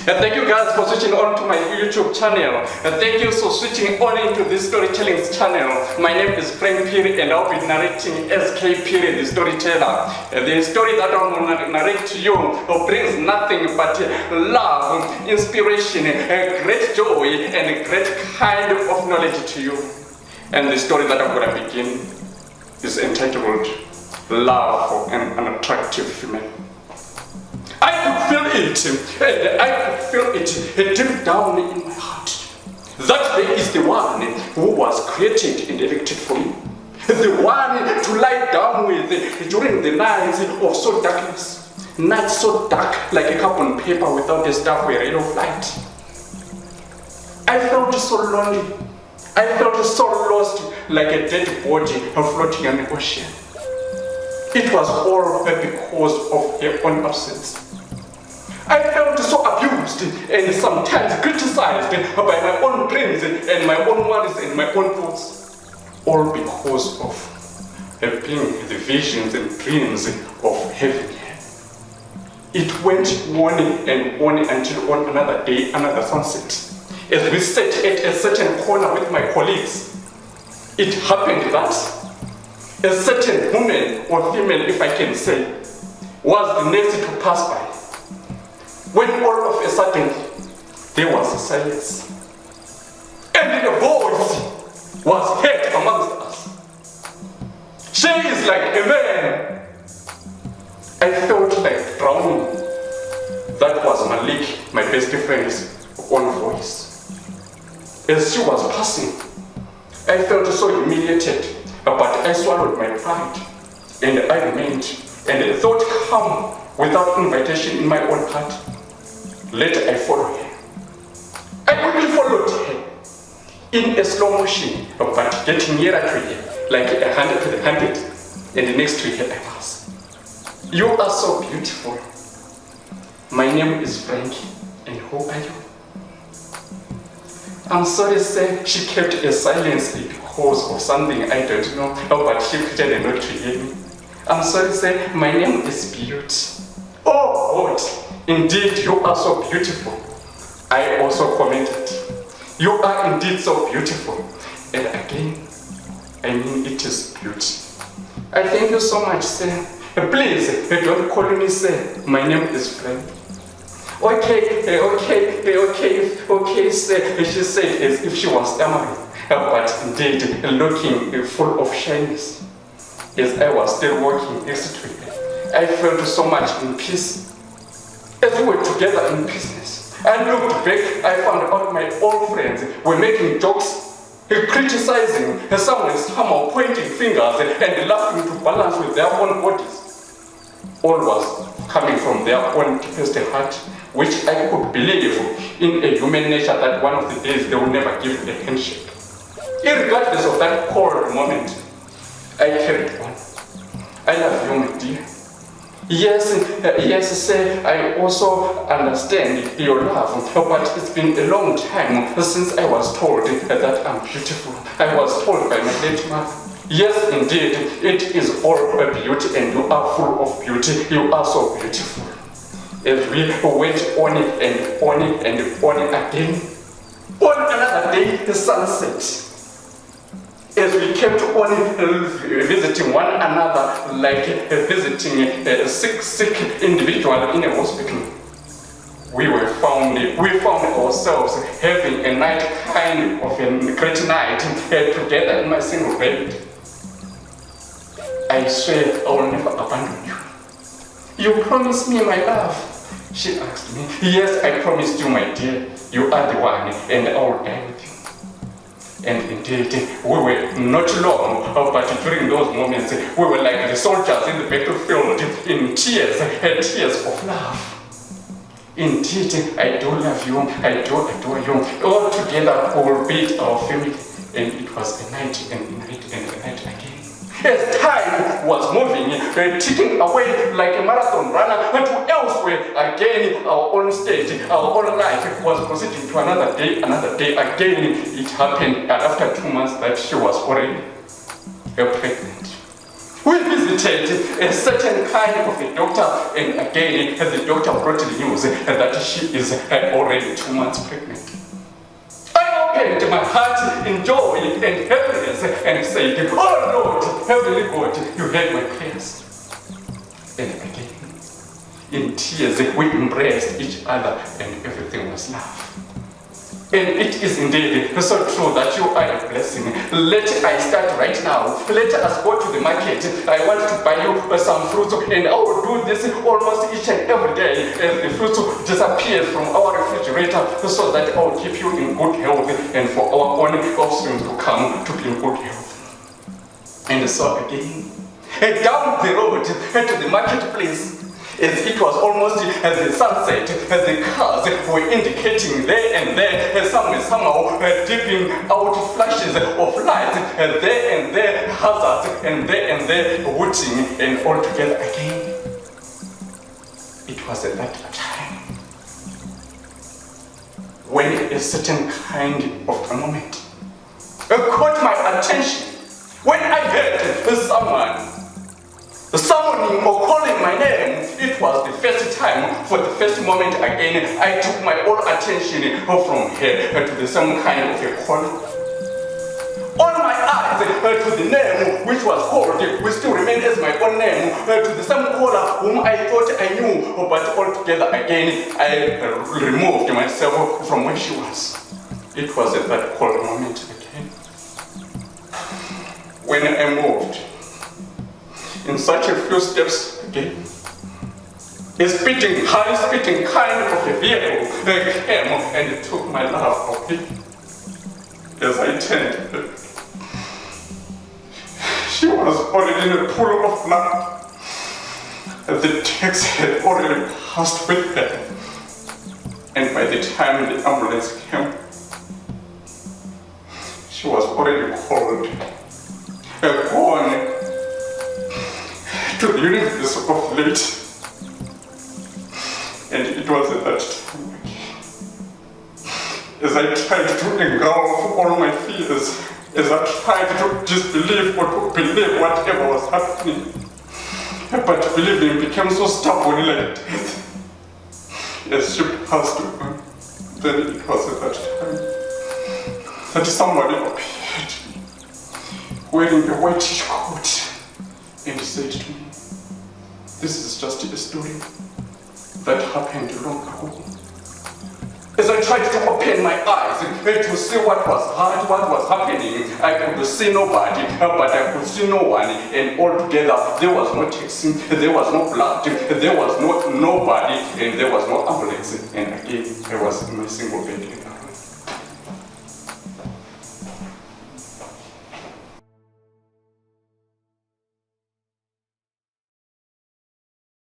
Thank you guys for switching on to my YouTube channel. Thank you for switching on into this storytelling channel. My name is Frank Piri and I'll be narrating SK Piri, the storyteller. The story that I will narrate to you brings nothing but love, inspiration, great joy and a great kind of knowledge to you. And the story that I'm going to begin is entitled Love for an Unattractive Female. I could feel it, and I could feel it deep down in my heart, that there is the one who was created and elected for me, the one to lie down with during the nights of so darkness, nights so dark like a carbon paper without a star or a ray of light. I felt so lonely, I felt so lost like a dead body floating on the ocean. It was all because of her own absence. I felt so abused and sometimes criticized by my own dreams and my own worries and my own thoughts, all because of being the visions and dreams of having her. It went on and on until on another day, another sunset. As we sat at a certain corner with my colleagues, it happened that a certain woman or female, if I can say, was the next to pass by. When all of a sudden, there was a silence. And a voice was heard amongst us. She is like a man. I felt like drowning. That was Malik, my best friend's own voice. As she was passing, I felt so humiliated, but I swallowed my pride. And I remained, and the thought came without invitation in my own heart. Later I followed her. I quickly followed her in a slow motion, but getting nearer to her, like 100 to the 100, and next to her I was. You are so beautiful. My name is Frankie, and who are you? I'm sorry, sir, she kept a silence because of something I don't know, but she pretended not to hear me. I'm sorry, sir, my name is Beauty. Oh, God. Indeed, you are so beautiful. I also commented. You are indeed so beautiful. And again, I mean it is beauty. I thank you so much, sir. Please, don't call me sir. My name is Frank. Okay, sir. She said as if she was stammering, but indeed looking full of shyness. As I was still walking next to her, I felt so much in peace. As we were together in business, I looked back, I found out my old friends were making jokes, criticizing, someone somehow pointing fingers and laughing to balance with their own bodies. All was coming from their own deepest heart, which I could believe in a human nature that one of the days they will never give a handshake. Irregardless of that cold moment, I carried on. I love you, my dear. Yes, sir, I also understand your love, but it's been a long time since I was told that I'm beautiful. I was told by my late mother. Yes, indeed, it is all beauty and you are full of beauty. You are so beautiful. As we went on and on and on again, on another day, the sunset. As we kept on visiting one another, like visiting a sick individual in a hospital, we found ourselves having a night kind of a great night together in my single bed. I swear I will never abandon you. You promised me, my love, she asked me. Yes, I promised you, my dear. You are the one, and I will die with you. And indeed, we were not long, but during those moments, we were like the soldiers in the battlefield, in tears, tears of love. Indeed, I do love you, I do adore you. All together, we will build our family. And it was a night and a night and a night again. As time was moving, ticking away like a marathon runner to elsewhere, again our own stage, our own life was proceeding to another day again. It happened after 2 months that she was already pregnant. We visited a certain kind of a doctor, and again, the doctor brought the news that she is already 2 months pregnant. I opened my heart in joy and happiness and said, "Oh Lord, Heavenly God, you heard my prayers." And again, in tears, we embraced each other and everything was love. And it is indeed so true that you are a blessing. Let I start right now. Let us go to the market. I want to buy you some fruits, and I will do this almost each and every day as the fruits disappear from our refrigerator, so that I will keep you in good health and for our own offspring to come to be in good health. And so again, down the road to the marketplace, as it was almost the sunset, the cars were indicating there and there, somehow dipping out flashes of light, there and there hazards, and there hooting, and all together again. It was at that time when a certain kind of a moment caught my attention, when I heard someone summoning or calling my name. It was the first time, for the first moment again, I took my whole attention from here to the same kind of a call. All my eyes to the name which was called, which still remained as my own name, to the same caller whom I thought I knew, but altogether again, I removed myself from where she was. It was at that call moment again, when I moved in such a few steps again, a high-speeding kind of a vehicle came and took my love of me. As I turned, she was already in a pool of blood. The taxi had already passed with her, and by the time the ambulance came, she was already cold, gone to the universe of late. And it was at that time, as I tried to engulf all my fears, as I tried to disbelieve or to believe whatever was happening, but believing became so stubborn like death. As she passed on, then it was at that time that somebody appeared, wearing a whitish coat, and said to me, "This is just a story that happened long ago." As I tried to open my eyes to see what was happening, I could see nobody, but I could see no one, and altogether there was no taxi, there was no blood, there was nobody, and there was no ambulance, and again I was in my single bed.